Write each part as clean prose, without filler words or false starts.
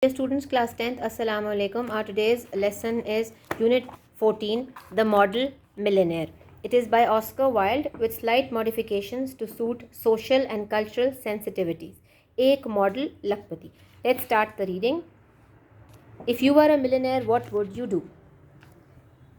Dear students, class 10th, Assalamu alaikum. Our today's lesson is Unit 14, The Model Millionaire. It is by Oscar Wilde with slight modifications to suit social and cultural sensitivities. Ek model Lakpati. Let's start the reading. If you were a millionaire, what would you do?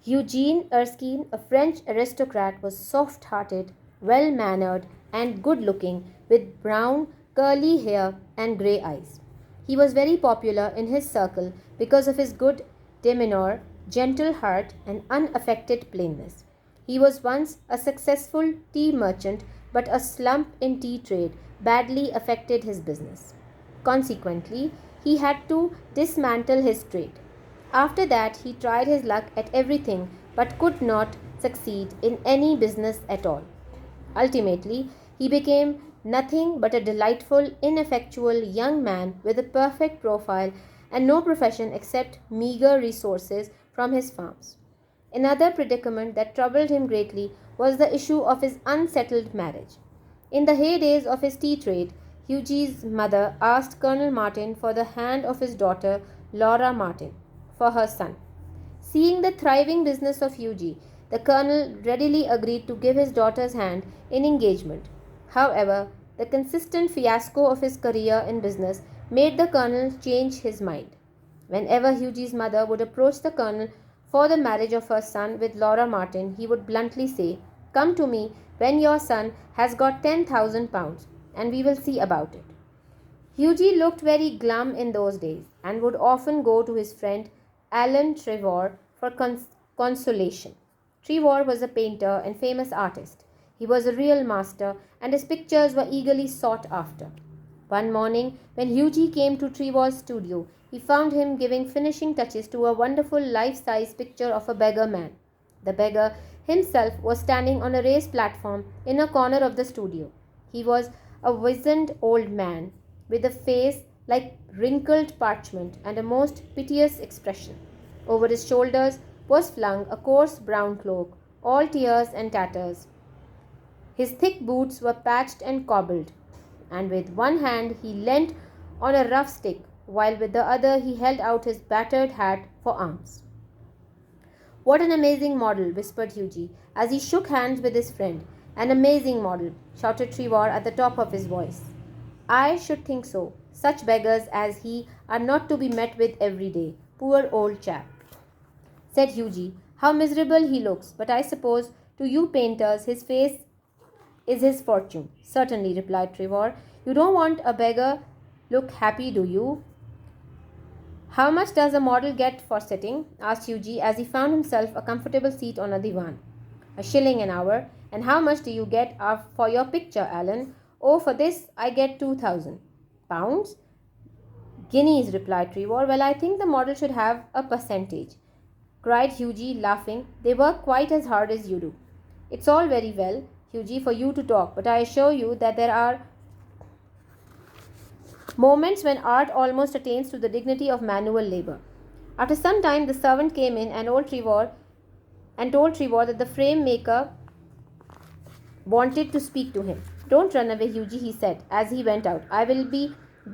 Eugene Erskine, a French aristocrat, was soft-hearted, well-mannered, and good-looking, with brown, curly hair and grey eyes. He was very popular in his circle because of his good demeanor, gentle heart, and unaffected plainness. He was once a successful tea merchant, but a slump in tea trade badly affected his business. Consequently, he had to dismantle his trade. After that, he tried his luck at everything but could not succeed in any business at all. Ultimately, he became nothing but a delightful, ineffectual young man with a perfect profile and no profession except meager resources from his farms. Another predicament that troubled him greatly was the issue of his unsettled marriage. In the heydays of his tea trade, Eugene's mother asked Colonel Martin for the hand of his daughter, Laura Martin, for her son. Seeing the thriving business of Eugene, the colonel readily agreed to give his daughter's hand in engagement. However, the consistent fiasco of his career in business made the colonel change his mind. Whenever Eugene's mother would approach the colonel for the marriage of her son with Laura Martin, he would bluntly say, "Come to me when your son has got £10,000 and we will see about it." Eugene looked very glum in those days and would often go to his friend Alan Trevor for consolation. Trevor was a painter and famous artist. He was a real master, and his pictures were eagerly sought after. One morning, when Eugene came to Trevor's studio, he found him giving finishing touches to a wonderful life-size picture of a beggar man. The beggar himself was standing on a raised platform in a corner of the studio. He was a wizened old man with a face like wrinkled parchment and a most piteous expression. Over his shoulders was flung a coarse brown cloak, all tears and tatters. His thick boots were patched and cobbled, and with one hand he leant on a rough stick, while with the other he held out his battered hat for arms. "What an amazing model!" whispered Eugene as he shook hands with his friend. "An amazing model!" shouted Trevor at the top of his voice. "I should think so. Such beggars as he are not to be met with every day. Poor old chap," said Eugene. "How miserable he looks! But I suppose to you painters his face is his fortune." "Certainly," replied Trevor. "You don't want a beggar look happy, do you?" "How much does a model get for sitting?" asked Eugene as he found himself a comfortable seat on a divan. "A shilling an hour." "And how much do you get for your picture, Alan?" "Oh, for this I get £2,000. "Guineas," replied Trevor. "Well, I think the model should have a percentage," cried Eugene, laughing. "They work quite as hard as you do." "It's all very well, Eugene, for you to talk, but I assure you that there are moments when art almost attains to the dignity of manual labor." After some time, the servant came in and told Trevor that the frame maker wanted to speak to him. "Don't run away, Eugene," he said as he went out. "I will be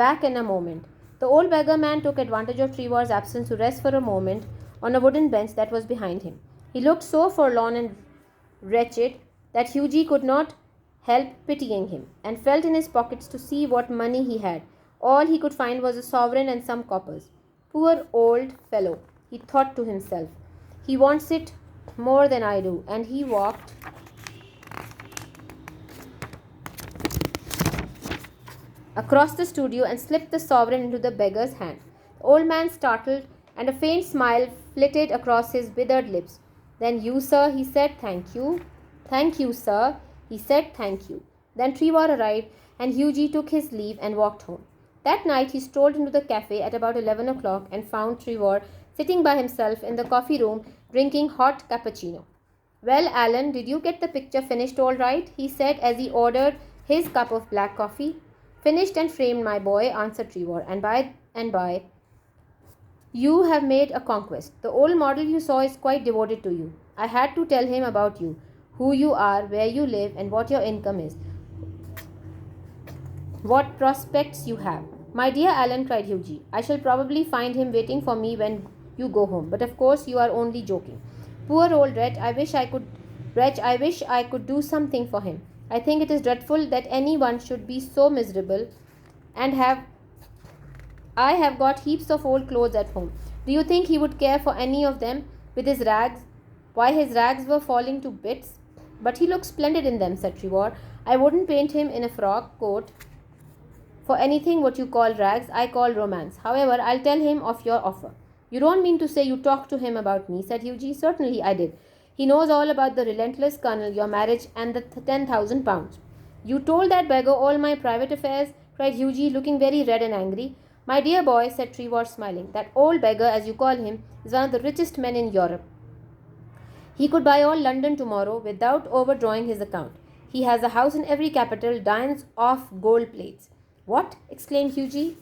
back in a moment." The old beggar man took advantage of Trevor's absence to rest for a moment on a wooden bench that was behind him. He looked so forlorn and wretched that Eugene could not help pitying him, and felt in his pockets to see what money he had. All he could find was a sovereign and some coppers. "Poor old fellow," he thought to himself. "He wants it more than I do," and he walked across the studio and slipped the sovereign into the beggar's hand. The old man startled, and a faint smile flitted across his withered lips. "Then you, sir," he said. "Thank you." "Thank you, sir," he said. "Thank you." Then Trevor arrived, and Eugene took his leave and walked home. That night he strolled into the cafe at about 11 o'clock and found Trevor sitting by himself in the coffee room drinking hot cappuccino. "Well, Alan, did you get the picture finished all right?" he said as he ordered his cup of black coffee. "Finished and framed, my boy," answered Trevor, "and by you have made a conquest. The old model you saw is quite devoted to you. I had to tell him about you, who you are, where you live, and what your income is, what prospects you have. My dear Alan, cried Hughie, I shall probably find him waiting for me when you go home. But of course you are only joking. Poor old Wretch, I wish I could do something for him. I think it is dreadful that anyone should be so miserable and I have got heaps of old clothes at home. Do you think he would care for any of them with his rags? Why, his rags were falling to bits. But he looks splendid in them, said Trevor. I wouldn't paint him in a frock coat for anything what you call rags, I call romance. However, I'll tell him of your offer. You don't mean to say you talked to him about me, said Hughie. Certainly I did. He knows all about the relentless Colonel, your marriage, and the £10,000. You told that beggar all my private affairs, cried Hughie, looking very red and angry. My dear boy, said Trevor, smiling, that old beggar, as you call him, is one of the richest men in Europe. He could buy all London tomorrow without overdrawing his account. He has a house in every capital, dines off gold plates. What? Exclaimed Hughie.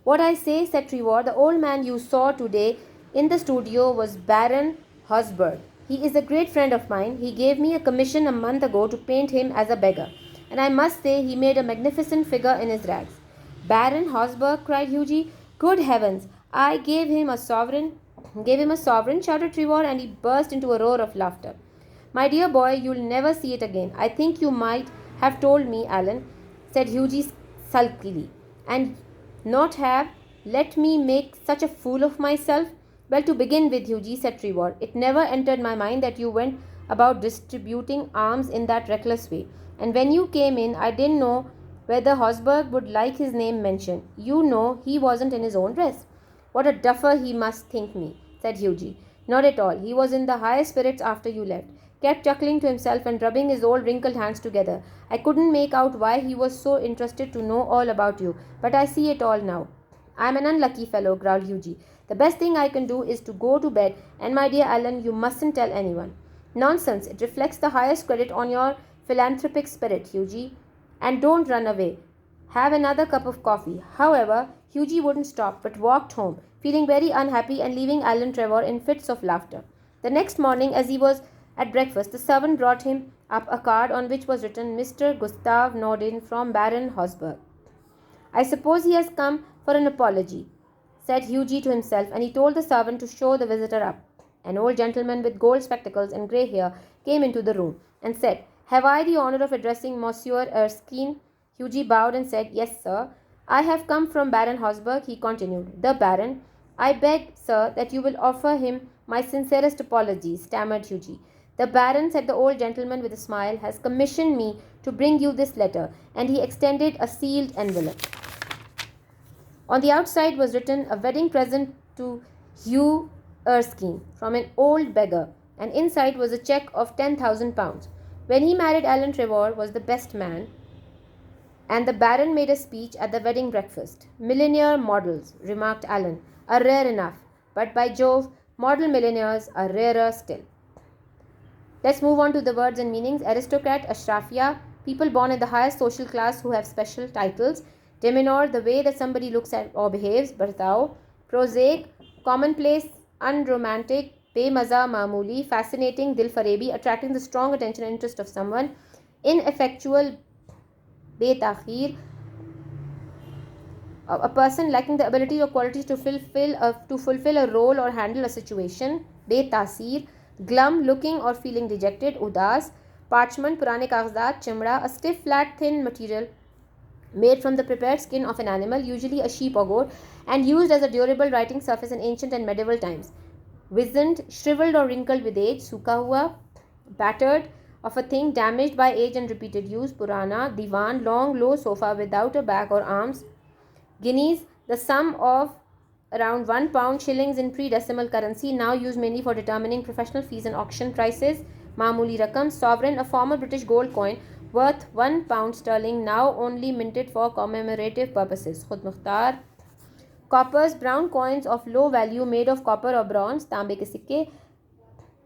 What I say, said Trevor. The old man you saw today in the studio was Baron Hosberg. He is a great friend of mine. He gave me a commission a month ago to paint him as a beggar, and I must say he made a magnificent figure in his rags. Baron Hosberg, cried Hughie. Good heavens! I gave him a sovereign, shouted Trevor, and he burst into a roar of laughter. My dear boy, you'll never see it again. I think you might have told me, Alan, said Hughie sulkily, and not have let me make such a fool of myself. Well, to begin with, Hughie, said Trevor, it never entered my mind that you went about distributing arms in that reckless way. And when you came in, I didn't know whether Hosberg would like his name mentioned. You know, he wasn't in his own dress. What a duffer he must think me, said Hughie. Not at all. He was in the highest spirits after you left. Kept chuckling to himself and rubbing his old wrinkled hands together. I couldn't make out why he was so interested to know all about you, but I see it all now. I'm an unlucky fellow, growled Hughie. The best thing I can do is to go to bed, and my dear Alan, you mustn't tell anyone. Nonsense, it reflects the highest credit on your philanthropic spirit, Hughie. And don't run away. Have another cup of coffee. However, Hughie wouldn't stop, but walked home, feeling very unhappy and leaving Alan Trevor in fits of laughter. The next morning, as he was at breakfast, the servant brought him up a card on which was written, Mr. Gustav Nordin from Baron Hosberg. I suppose he has come for an apology, said Hughie to himself, and he told the servant to show the visitor up. An old gentleman with gold spectacles and grey hair came into the room and said, Have I the honour of addressing Monsieur Erskine? Hughie bowed and said, Yes, sir. I have come from Baron Hosberg, he continued. The Baron. I beg, sir, that you will offer him my sincerest apologies, stammered Hughie. The Baron, said the old gentleman with a smile, has commissioned me to bring you this letter, and he extended a sealed envelope. On the outside was written, a wedding present to Hugh Erskine from an old beggar, and inside was a cheque of £10,000. When he married Alan Trevor was the best man, and the Baron made a speech at the wedding breakfast. Millionaire models, remarked Alan, are rare enough, but by Jove, model millionaires are rarer still. Let's move on to the words and meanings. Aristocrat, Ashrafia, people born in the highest social class who have special titles. Demeanor, the way that somebody looks at or behaves. Bartao, prosaic, commonplace, unromantic. Bemaza, mamuli, fascinating, dilfarebi, attracting the strong attention and interest of someone. Ineffectual, betakhir, a person lacking the ability or qualities to fulfill a role or handle a situation. Betasir, glum, looking or feeling dejected. Udas, parchment, purane kaghzat, chimda, a stiff, flat, thin material made from the prepared skin of an animal, usually a sheep or goat, and used as a durable writing surface in ancient and medieval times. Wizened, shriveled or wrinkled with age. Suka hua, battered, of a thing damaged by age and repeated use. Purana, divan, long, low sofa without a back or arms. Guineas, the sum of around £1, shillings in pre-decimal currency, now used mainly for determining professional fees and auction prices. Mamuli rakam, sovereign, a former British gold coin worth £1 sterling, now only minted for commemorative purposes. Khud Mukhtar. Coppers, brown coins of low value made of copper or bronze. Tambe ke sikke.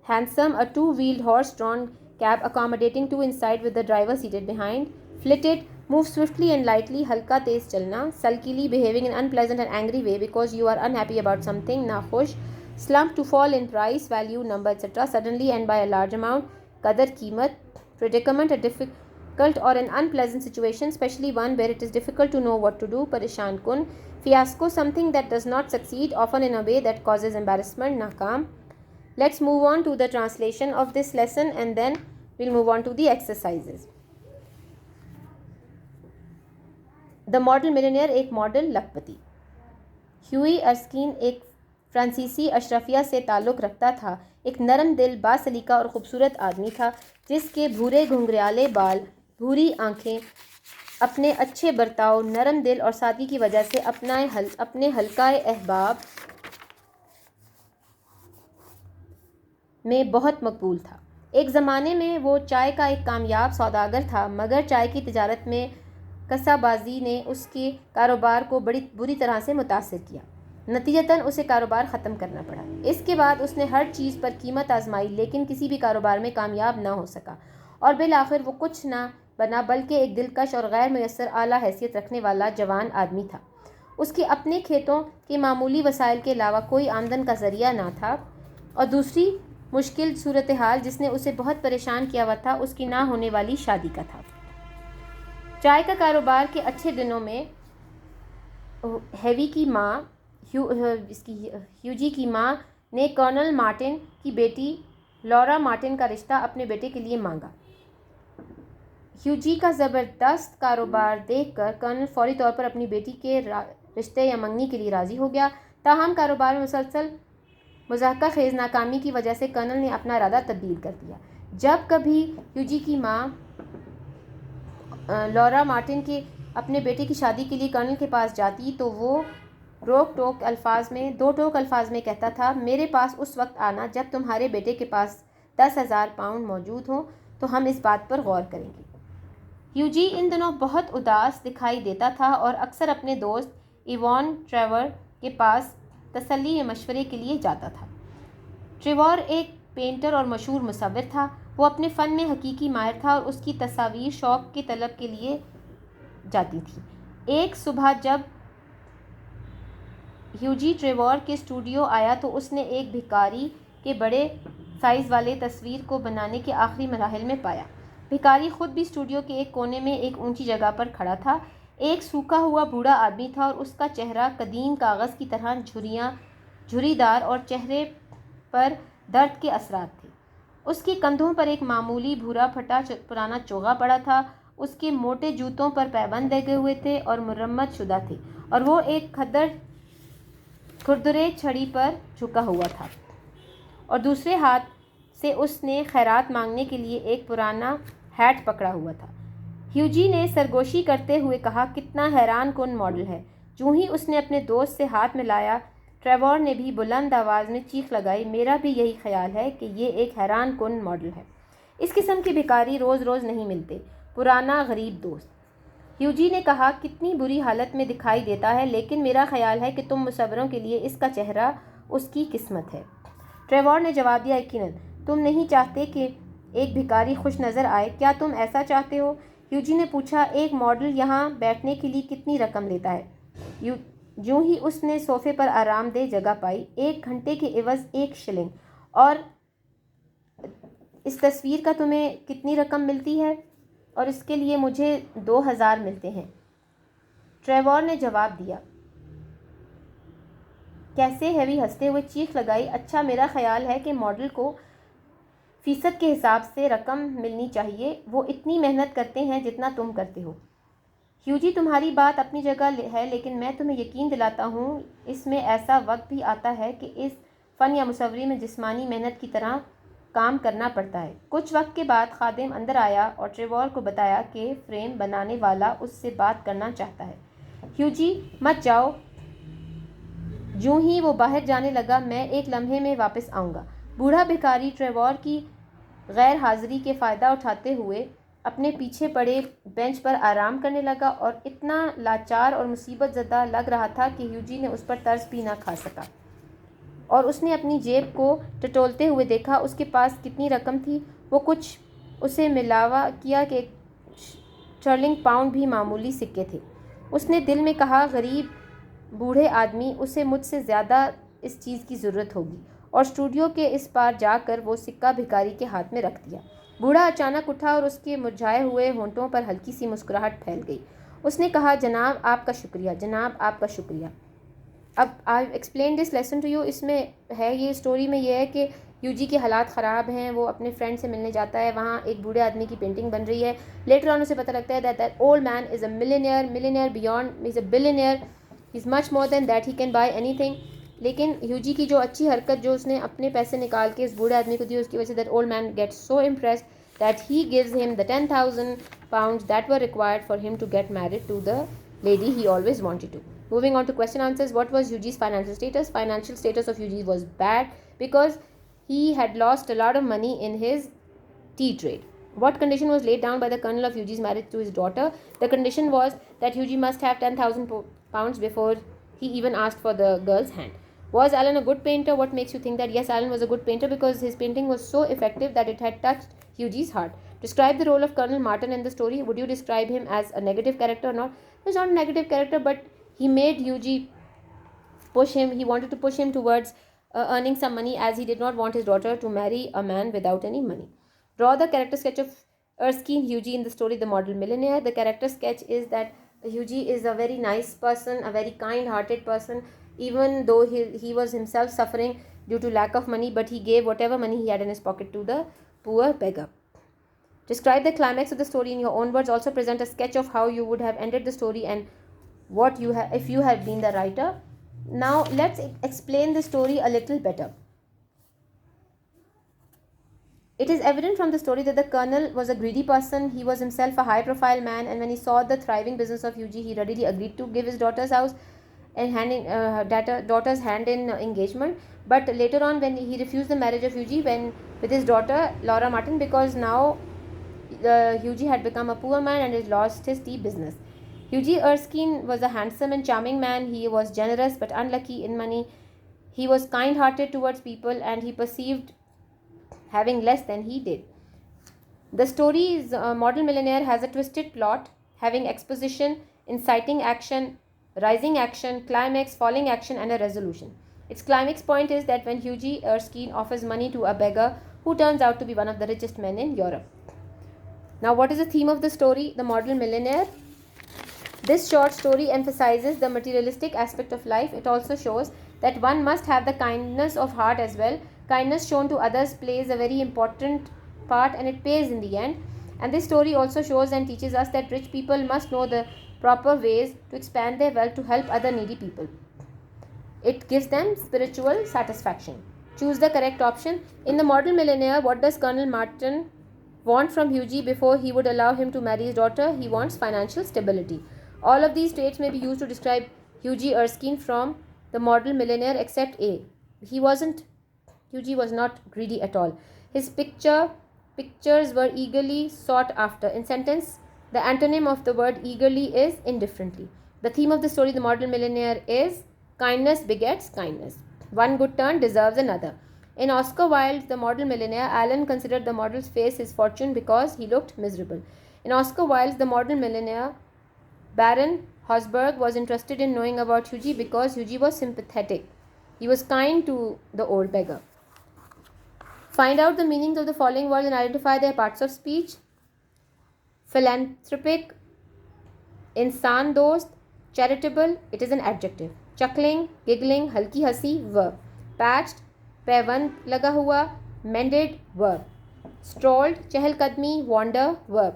Handsome, a two-wheeled horse-drawn cab accommodating two inside with the driver seated behind. Flitted, move swiftly and lightly. Halka tez chalna. Sulkily, behaving in an unpleasant and angry way because you are unhappy about something. Nakhush, slump, to fall in price, value, number, etc. suddenly and by a large amount. Qadar, कीमत. Predicament, difficult or an unpleasant situation, especially one where it is difficult to know what to do. Pareshan kun. Fiasco, something that does not succeed, often in a way that causes embarrassment. Nakam. Let's move on to the translation of this lesson and then we'll move on to the exercises. The model millionaire, एक model लखपति. Huey अर्स्कीन एक फ्रांसीसी अशरफिया से ताल्लुक़ रखता था. एक नरम दिल, बासलीका और ख़ूबसूरत आदमी था जिसके भूरे घुंघराले बाल, भूरी आँखें अपने अच्छे बर्ताव, नरम दिल और सादगी की वजह से अपने हल्काए अहबाब में बहुत मकबूल था. एक ज़माने में वो चाय का एक कामयाब सौदागर था, मगर चाय की तिजारत में कसाबाजी ने उसके कारोबार को बड़ी बुरी तरह से मुतासिर किया. नतीजतन उसे कारोबार ख़त्म करना पड़ा. इसके बाद उसने हर चीज़ पर कीमत आजमाई, लेकिन किसी भी कारोबार में कामयाब ना हो सका और बिल आखिर वो कुछ ना बना बल्कि एक दिलकश और गैर मुयस्सर आला हैसियत रखने वाला जवान आदमी था. उसके अपने खेतों के मामूली वसाइल के अलावा कोई आमदन का ज़रिया ना था और दूसरी मुश्किल सूरत हाल जिसने उसे बहुत परेशान किया हुआ था उसकी ना होने वाली शादी का था. चाय का कारोबार के अच्छे दिनों में ह्यूजी की माँ ने कर्नल मार्टिन की बेटी लॉरा मार्टिन का रिश्ता अपने बेटे के लिए मांगा. ह्यूजी का ज़बरदस्त कारोबार देखकर कर्नल फौरी तौर पर अपनी बेटी के रिश्ते या मंगनी के लिए राज़ी हो गया. ताहम कारोबार में मुसलसल मुज़ाहका ख़ेज़ नाकामी की वजह से कर्नल ने अपना इरादा तब्दील कर दिया. जब कभी ह्यूजी की माँ लॉरा मार्टिन के अपने बेटे की शादी के लिए कर्नल के पास जाती तो वो दो टोक अल्फाज में कहता था, मेरे पास उस वक्त आना जब तुम्हारे बेटे के पास 10,000 पाउंड मौजूद हों तो हम इस बात पर गौर करेंगे. ह्यूजी इन दिनों बहुत उदास दिखाई देता था और अक्सर अपने दोस्त इवॉन ट्रेवर के पास तसल्ली या मशवरे के लिए जाता था. ट्रेवर एक पेंटर और मशहूर मुसव्विर था. वो अपने फ़न में हकीकी माहिर था और उसकी तस्वीर शौक़ के तलब के लिए जाती थी. एक सुबह जब ह्यूजी ट्रेवर के स्टूडियो आया तो उसने एक भिखारी के बड़े साइज़ वाले तस्वीर को बनाने के आखिरी मराहिल में पाया. भिखारी ख़ुद भी स्टूडियो के एक कोने में एक ऊंची जगह पर खड़ा था. एक सूखा हुआ बूढ़ा आदमी था और उसका चेहरा कदीम कागज़ की तरह झुर्रीदार और चेहरे पर दर्द के असरात थे. उसके कंधों पर एक मामूली भूरा फटा पुराना चोगा पड़ा था. उसके मोटे जूतों पर पैबंद लगे हुए थे और मुरम्मत शुदा थे और वो एक खुरदुरे छड़ी पर झुका हुआ था और दूसरे हाथ से उसने खैरात मांगने के लिए एक पुराना हैट पकड़ा हुआ था. ह्यूजी ने सरगोशी करते हुए कहा, कितना हैरान कुन मॉडल है. जो ही उसने अपने दोस्त से हाथ मिलाया, ट्रेवर ने भी बुलंद आवाज़ में चीख लगाई, मेरा भी यही ख्याल है कि ये एक हैरान कुन मॉडल है. इस किस्म के भिखारी रोज़ रोज़ नहीं मिलते. पुराना गरीब दोस्त. ह्यूजी ने कहा, कितनी बुरी हालत में दिखाई देता है, लेकिन मेरा ख्याल है कि तुम मुसव्विरों के लिए इसका चेहरा उसकी किस्मत है. ट्रेवर ने जवाब दिया, यकीनन. तुम नहीं चाहते कि एक भिखारी खुश नज़र आए, क्या तुम ऐसा चाहते हो? ह्यूजी ने पूछा, एक मॉडल यहाँ बैठने के लिए कितनी रकम लेता है? यूं ही उसने सोफ़े पर आरामदेह जगह पाई. 1 घंटे के एवज़ 1 शिलिंग. और इस तस्वीर का तुम्हें कितनी रकम मिलती है? और इसके लिए मुझे 2,000 मिलते हैं, ट्रेवर ने जवाब दिया. कैसे हैवी हंसते हुए चीख लगाई, अच्छा, मेरा ख्याल है कि मॉडल को फ़ीसद के हिसाब से रकम मिलनी चाहिए. वो इतनी मेहनत करते हैं जितना तुम करते हो. ह्यूजी, तुम्हारी बात अपनी जगह है, लेकिन मैं तुम्हें यकीन दिलाता हूँ इसमें ऐसा वक्त भी आता है कि इस फ़न या मुसव्वरी में जिस्मानी मेहनत की तरह काम करना पड़ता है. कुछ वक्त के बाद खादिम अंदर आया और ट्रेवर को बताया कि फ्रेम बनाने वाला उससे बात करना चाहता है. ह्यूजी, मत जाओ. यूं ही वो बाहर जाने लगा, मैं एक लम्हे में वापस आऊँगा. बूढ़ा भिखारी ट्रेवर की गैर हाज़िरी के फ़ायदा उठाते हुए अपने पीछे पड़े बेंच पर आराम करने लगा और इतना लाचार और मुसीबत ज़दा लग रहा था कि ह्यूजी ने उस पर तरस भी ना खा सका और उसने अपनी जेब को टटोलते हुए देखा. उसके पास कितनी रकम थी? वो कुछ उसे मिलावा किया कि स्टर्लिंग पाउंड भी मामूली सिक्के थे. उसने दिल में कहा, गरीब बूढ़े आदमी, उसे मुझसे ज़्यादा इस चीज़ की ज़रूरत होगी. और स्टूडियो के इस पार जाकर वो सिक्का भिखारी के हाथ में रख दिया. बूढ़ा अचानक उठा और उसके मुरझाए हुए होंठों पर हल्की सी मुस्कुराहट फैल गई। उसने कहा, जनाब आपका शुक्रिया, जनाब आपका शुक्रिया। अब I explain this lesson to you. इसमें है, ये स्टोरी में ये है कि यूजी के हालात ख़राब हैं, वो अपने फ्रेंड से मिलने जाता है, वहाँ एक बूढ़े आदमी की पेंटिंग बन रही है। लेटर ऑन उसे पता लगता है that old man is a millionaire beyond, is a billionaire, he is much more than that, he can buy anything. लेकिन यूजी की जो अच्छी हरकत जो उसने अपने पैसे निकाल के इस बूढ़े आदमी को दी, उसकी वजह से that old man gets so impressed that he gives him the 10,000 pounds that were required for him to get married to the lady he always wanted to. Moving on to question answers. What was Yuji's financial status? Financial status of Yuji was bad because he had lost a lot of money in his tea trade. What condition was laid down by the colonel of Yuji's marriage to his daughter? The condition was that Yuji must have 10,000 pounds before he even asked for the girl's hand. Was Alan a good painter? What makes you think that? Yes, Alan was a good painter because his painting was so effective that it had touched Yuji's heart. Describe the role of Colonel Martin in the story. Would you describe him as a negative character or not? He's not a negative character, but he made Yuji push him. He wanted to push him towards earning some money, as he did not want his daughter to marry a man without any money. Draw the character sketch of Erskine Yuji in the story The Model Millionaire. The character sketch is that Yuji is a very nice person, a very kind-hearted person, even though he was himself suffering due to lack of money, but he gave whatever money he had in his pocket to the poor beggar. Describe the climax of the story in your own words. Also present a sketch of how you would have ended the story and what you have if you had been the writer. Now let's explain the story a little better. It is evident from the story that the colonel was a greedy person. He was himself a high-profile man, and when he saw the thriving business of Yuji, he readily agreed to give his daughter's house and daughter's hand in engagement. But later on, when he refused the marriage of Yuji with his daughter Laura Martin, because now Yuji had become a poor man and had lost his tea business. Yuji Erskine was a handsome and charming man. He was generous but unlucky in money. He was kind-hearted towards people, and he perceived having less than he did. The story's Model Millionaire has a twisted plot, having exposition, inciting action, rising action, climax, falling action, and a resolution. Its climax point is that when Yuji Erskine offers money to a beggar who turns out to be one of the richest men in Europe. Now, what is the theme of the story? The Model Millionaire. This short story emphasizes the materialistic aspect of life. It also shows that one must have the kindness of heart as well. Kindness shown to others plays a very important part, and it pays in the end. And this story also shows and teaches us that rich people must know the proper ways to expand their wealth to help other needy people. It gives them spiritual satisfaction. Choose the correct option. In The Model Millionaire, what does Colonel Martin want from Yuji before he would allow him to marry his daughter? He wants financial stability. All of these traits may be used to describe Yuji Erskine from The Model Millionaire except A. Yuji was not greedy at all. His pictures were eagerly sought after. In sentence, the antonym of the word eagerly is indifferently. The theme of the story, The Model Millionaire, is kindness begets kindness. One good turn deserves another. In Oscar Wilde's The Model Millionaire, Alan considered the model's face his fortune because he looked miserable. In Oscar Wilde's The Model Millionaire, Baron Hosberg was interested in knowing about Yuji because Yuji was sympathetic. He was kind to the old beggar. Find out the meanings of the following words and identify their parts of speech. Philanthropic, insan dost, charitable, it is an adjective. Chuckling, giggling, halki hasi, verb. Patched, पैवन लगा हुआ, mended, verb. Strolled, चहलकदमी, wander, verb.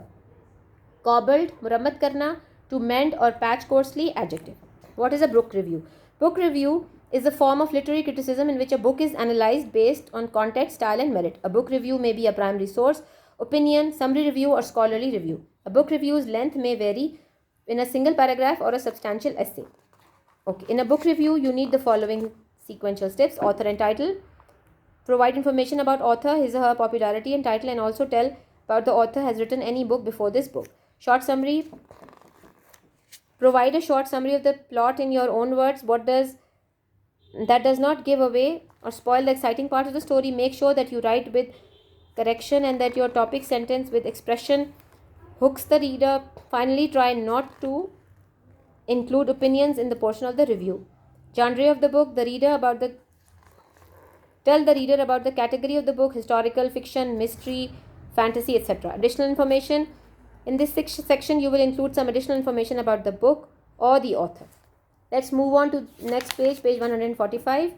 Cobbled, मुरम्मत करना, to mend or patch coarsely, adjective. What is a book review? Book review is a form of literary criticism in which a book is analyzed based on context, style, and merit. A book review may be a primary source, opinion, summary review, or scholarly review. A book review's length may vary in a single paragraph or a substantial essay. Okay, in a book review, you need the following sequential steps: author and title. Provide information about author, his or her popularity and title, and also tell about the author has written any book before this book. Short summary. Provide a short summary of the plot in your own words. That does not give away or spoil the exciting part of the story. Make sure that you write with correction and that your topic sentence with expression hooks the reader. Finally, try not to include opinions in the portion of the review. Genre of the book. Tell the reader about the category of the book: historical, fiction, mystery, fantasy, etc. Additional information. In this section, you will include some additional information about the book or the author. Let's move on to next page, page 145.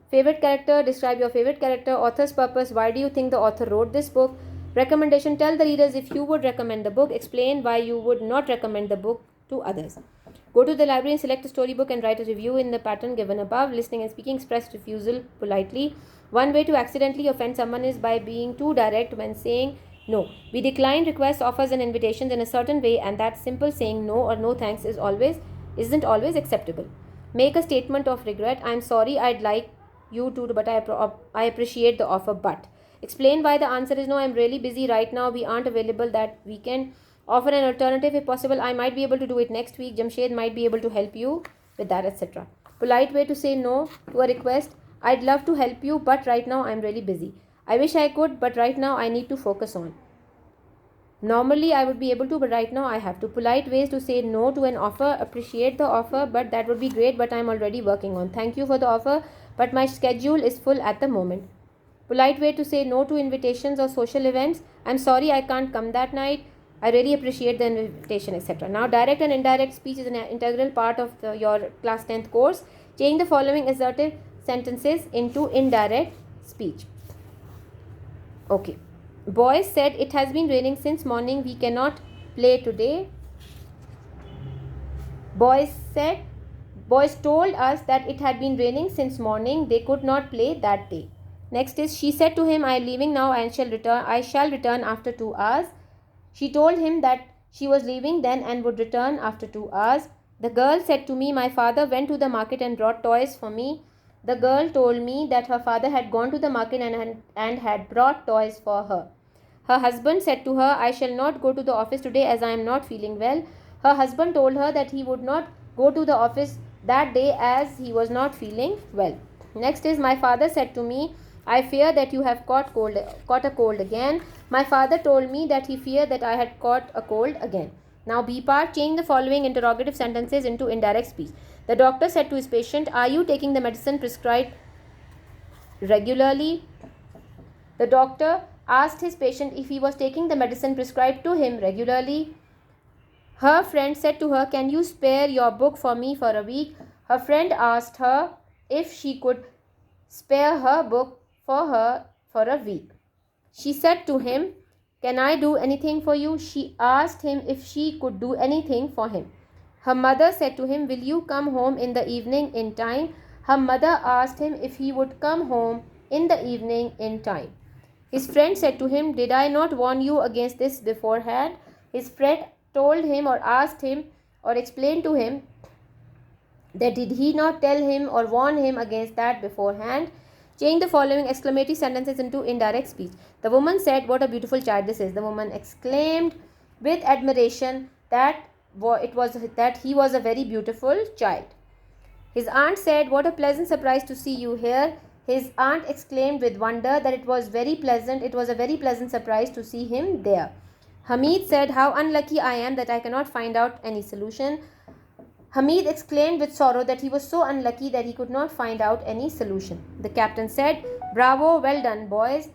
Favorite character, describe your favorite character. Author's purpose, why do you think the author wrote this book? Recommendation, tell the readers if you would recommend the book. Explain why you would not recommend the book to others. Go to the library and select a storybook and write a review in the pattern given above. Listening and speaking, express refusal politely. One way to accidentally offend someone is by being too direct when saying no. We decline requests, offers and invitations in a certain way, and that simple saying no or no thanks isn't always acceptable. Make a statement of regret. I'm sorry, I'd like you to, but I appreciate the offer, but. Explain why the answer is no. I'm really busy right now. We aren't available that weekend. Offer an alternative if possible. I might be able to do it next week. Jamshed might be able to help you with that, etc. Polite way to say no to a request. I'd love to help you, but right now I'm really busy. I wish I could, but right now I need to focus on. Normally I would be able to, but right now I have to. Polite ways to say no to an offer. Appreciate the offer, but that would be great, but I'm already working on. Thank you for the offer, but my schedule is full at the moment. Polite way to say no to invitations or social events. I'm sorry I can't come that night. I really appreciate the invitation, etc. Now, direct and indirect speech is an integral part of your class 10th course. Change the following assertive sentences into indirect speech. Okay. Boys said, it has been raining since morning. We cannot play today. Boys told us that it had been raining since morning. They could not play that day. Next is, she said to him, I am leaving now and I shall return after 2 hours. She told him that she was leaving then and would return after 2 hours. The girl said to me, my father went to the market and brought toys for me. The girl told me that her father had gone to the market and had brought toys for her. Her husband said to her, I shall not go to the office today as I am not feeling well. Her husband told her that he would not go to the office that day as he was not feeling well. Next is, my father said to me, I fear that you have caught a cold again. My father told me that he feared that I had caught a cold again. Now B part, change the following interrogative sentences into indirect speech. The doctor said to his patient, are you taking the medicine prescribed regularly? The doctor asked his patient if he was taking the medicine prescribed to him regularly. Her friend said to her, can you spare your book for me for a week? Her friend asked her if she could spare her book for her for a week. She said to him, can I do anything for you? She asked him if she could do anything for him. Her mother said to him, will you come home in the evening in time? Her mother asked him if he would come home in the evening in time. His friend said to him, did I not warn you against this beforehand? His friend told him or asked him or explained to him that did he not tell him or warn him against that beforehand? Change the following exclamatory sentences into indirect speech. The woman said, what a beautiful child this is. The woman exclaimed with admiration that he was a very beautiful child. His aunt said, what a pleasant surprise to see you here. His aunt exclaimed with wonder that it was a very pleasant surprise to see him there. Hamid said, how unlucky I am that I cannot find out any solution. Hamid exclaimed with sorrow that he was so unlucky that he could not find out any solution. The captain said, bravo, well done, boys.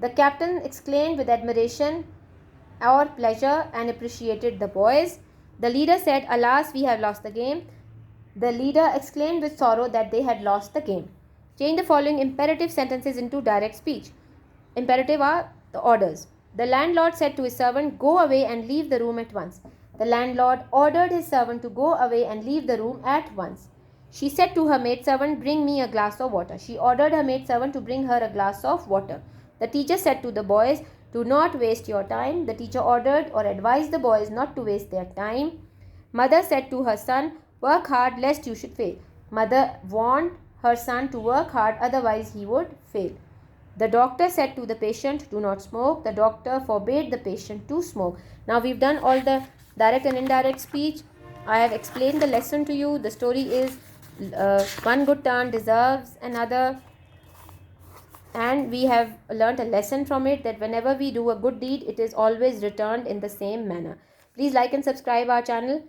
The captain exclaimed with admiration or pleasure and appreciated the boys. The leader said, alas, we have lost the game. The leader exclaimed with sorrow that they had lost the game. Change the following imperative sentences into direct speech. Imperative are the orders. The landlord said to his servant, go away and leave the room at once. The landlord ordered his servant to go away and leave the room at once. She said to her maidservant, bring me a glass of water. She ordered her maidservant to bring her a glass of water. The teacher said to the boys, do not waste your time. The teacher ordered or advised the boys not to waste their time. Mother said to her son, work hard lest you should fail. Mother warned her son to work hard, otherwise he would fail. The doctor said to the patient, do not smoke. The doctor forbade the patient to smoke. Now we've done all the direct and indirect speech. I have explained the lesson to you. The story is one good turn deserves another. And we have learnt a lesson from it that whenever we do a good deed, it is always returned in the same manner. Please like and subscribe our channel.